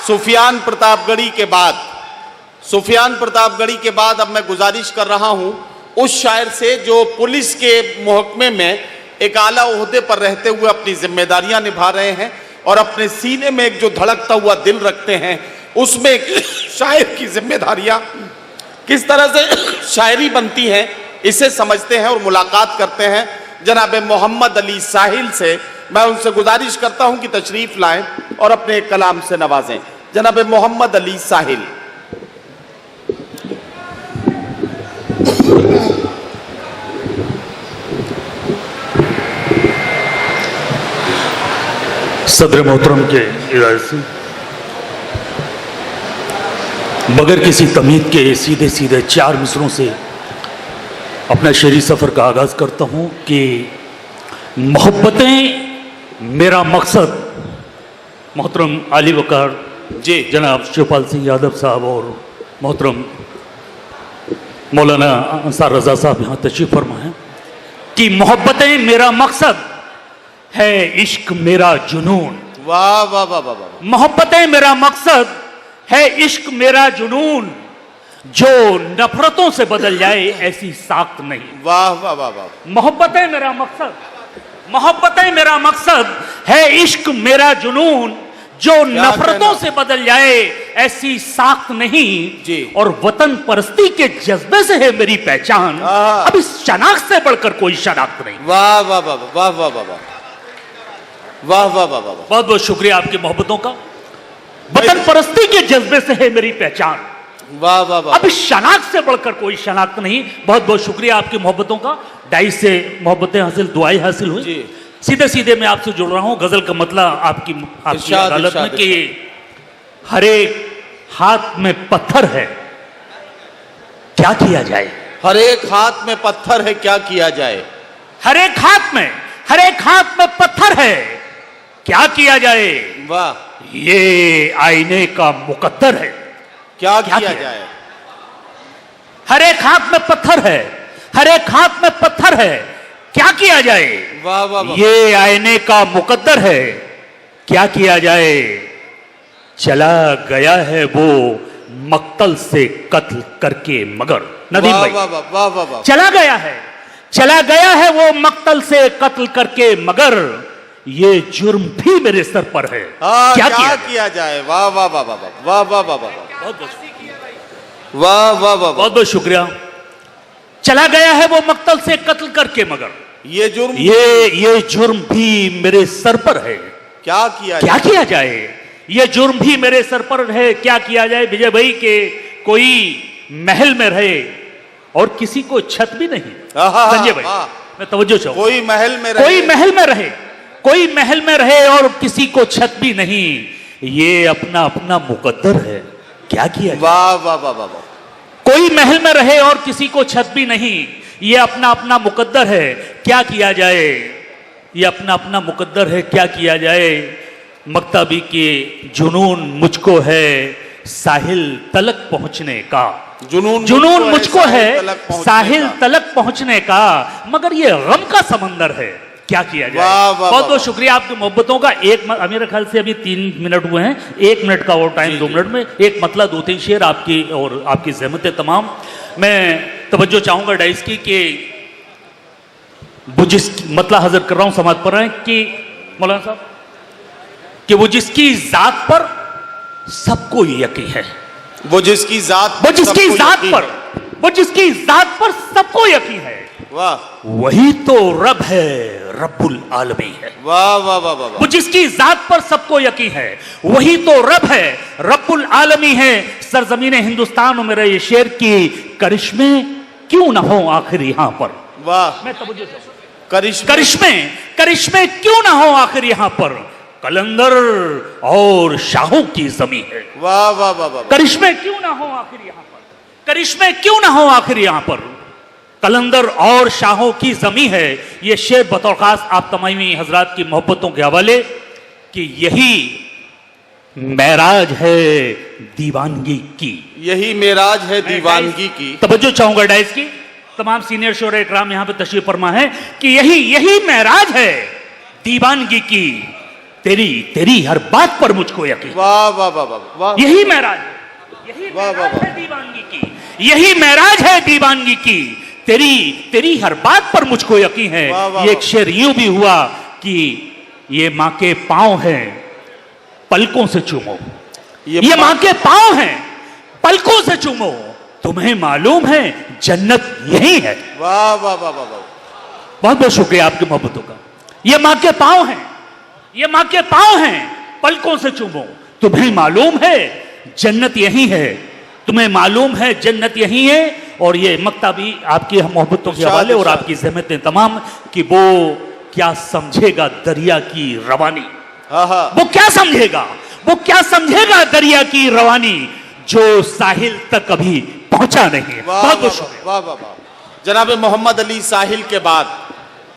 सुफियान प्रतापगढ़ी के बाद अब मैं गुजारिश कर रहा हूं उस शायर से जो पुलिस के महकमे में एक आला ओहदे पर रहते हुए अपनी जिम्मेदारियां निभा रहे हैं और अपने सीने में एक जो धड़कता हुआ दिल रखते हैं, उसमें एक शायर की जिम्मेदारियां किस तरह से शायरी बनती हैं, इसे समझते हैं और मुलाकात करते हैं जनाब मोहम्मद अली साहिल से। मैं उनसे गुजारिश करता हूं कि तशरीफ लाएं और अपने एक कलाम से नवाजें। जनाब मोहम्मद अली साहिल। सदर मोहतरम के इरादे से बगैर किसी तमीद के सीधे सीधे 4 मिसरों से अपना शेरी सफ़र का आगाज़ करता हूँ कि मोहब्बतें मेरा मकसद। मोहतरम आली वकार जी, जनाब शिवपाल सिंह यादव साहब और मोहतरम मौलाना अंसार रज़ा साहब यहाँ तशरीफ़ फरमा हैं कि मोहब्बतें मेरा मकसद है, इश्क मेरा जुनून। वाह वाह वाह वाह वाह। मोहब्बतें मेरा मकसद है, इश्क मेरा जुनून, जो नफरतों से बदल जाए ऐसी साख्त नहीं। वाह वाह वाह वाह। मोहब्बतें मेरा मकसद है, इश्क मेरा जुनून, जो नफरतों से बदल जाए ऐसी साख्त नहीं जी। और वतन परस्ती के जज्बे से है मेरी पहचान, अब इस शनाख्त से बढ़कर कोई शनाख्त नहीं। वाह वाह वाह वाह वाह वाह वाह वाह वाह वाह वाह। बहुत बहुत शुक्रिया आपकी मोहब्बतों का। वतन परस्ती के जज्बे से है मेरी पहचान, वाह वाह वाह। अब इस शनाख्त से बढ़कर कोई शनाख्त नहीं। बहुत बहुत शुक्रिया आपकी मोहब्बतों का। डाइस से मोहब्बतें हासिल, दुआएं हासिल हुई। सीधे सीधे मैं आपसे जुड़ रहा हूं। गजल का मतलब आपकी अदालत में कि हर एक हाथ में पत्थर है, क्या किया जाए। हर एक हाथ में पत्थर है, क्या किया जाए। हर एक हाथ में पत्थर है, क्या किया जाए। वाह। ये आईने का मुकद्दर है, क्या किया जाए। हर एक हाथ में पत्थर है, हर एक हाथ में पत्थर है, क्या किया जाए। वाह वाह वाह। ये आईने का मुकद्दर है, क्या किया जाए। चला गया है वो मक्तल से कत्ल करके मगर। नदीम भाई, वाह वाह वाह वाह वाह। चला गया है वो मक्तल से कत्ल करके मगर, ये जुर्म भी मेरे सर पर है, क्या किया जाए। वाह वाह वाह वाह वाह वाह वाह वाह वाह वाह वाह। बहुत बहुत शुक्रिया। चला गया है वो मक्तल से कत्ल करके मगर, ये जुर्म भी मेरे सर पर है, क्या किया जाए। ये जुर्म भी मेरे सर पर है, क्या किया जाए। विजय भाई के कोई महल में रहे और किसी को छत भी नहीं। संजय भाई, मैं तवज्जो चाहूं। कोई महल में रहे और किसी को छत भी नहीं, ये अपना अपना मुकद्दर है, क्या किया जाए। वाह वाह वाह वाह। कोई महल में रहे और किसी को छत भी नहीं, ये अपना अपना मुकद्दर है, क्या किया जाए। ये अपना अपना मुकद्दर है, क्या किया जाए। मक्तबी के जुनून मुझको है साहिल तलक पहुंचने का, जुनून मुझको है साहिल तलक पहुंचने का, मगर ये गम का समंदर है, क्या किया जाए। बहुत बहुत शुक्रिया आपकी मोहब्बतों का। मेरे ख्याल से अभी 3 मिनट हुए हैं, 1 मिनट का और टाइम 2 मिनट में एक मतलब 2-3 शेर आपकी और आपकी ज़हमतें तमाम। मैं तवज्जो चाहूंगा डाइस की कि वो जिस मतलब हजर कर रहा हूं समाज पर कि मौलाना साहब कि वो जिसकी जात पर सबको यकीन है, वो जिसकी जात पर सबको यकीन है, वाह, वही तो रब है, रब्बुल आलमी है। वाह वाह वाह वाह। वो जिसकी जात पर सबको यकीन है, वही तो रब है, रब्बुल आलमी है। सरजमीन हिंदुस्तान में मेरे ये शेर की करिश्मे क्यों ना हो आखिर यहां पर। वाह। मैं तवज्जो करिश्मे क्यों ना हो आखिर यहां पर, कलंदर और शाहों की जमीन है। वाह वाह वाह वाह। करिश्मे क्यों ना हो आखिर यहां पर, करिश्मे क्यों ना हो आखिर यहां पर, कलंदर और शाहों की जमी है। ये शेर बतौर खास आप तमामी हजरात की मोहब्बतों के हवाले कि यही मेराज है दीवानगी की, यही मेराज है दीवानगी की। तवज्जो चाहूंगा डाइस की, तमाम सीनियर शोरे इकराम यहां पे तशरीफ फरमा है कि यही मेराज है दीवानगी की। तेरी तेरी हर बात पर मुझको यकीन। वाह वाह वाह वाह वाह। यही महराज है, यही वाह, वाह, महराज वाह। है दीवानगी की, यही महराज है दीवानगी की। तेरी तेरी हर बात पर मुझको यकीन है। वाह, वाह, ये एक वाह। शेर यूं भी हुआ कि ये मां के पांव हैं, पलकों से चूमो। ये मां के पांव हैं, पलकों से चूमो। तुम्हें मालूम है जन्नत यही है। वाह वाह वाह वाह वाह। बहुत बहुत शुक्रिया आपकी मोहब्बतों का। ये मां के पांव हैं, ये मां के पांव हैं, पलकों से चूमो। तुम्हें मालूम है जन्नत यही है, तुम्हें मालूम है जन्नत यही है। और ये मक्ता भी आपकी मोहब्बतों के हवाले और आपकी ज़हमतें तमाम कि वो क्या समझेगा दरिया की रवानी। हाँ हाँ। वो क्या समझेगा, वो क्या समझेगा दरिया की रवानी जो साहिल तक अभी पहुंचा नहीं है। वाह बहुत वाह बहुत शुक्रिया। वाह वाह वाह। जनाब मोहम्मद अली साहिल के बाद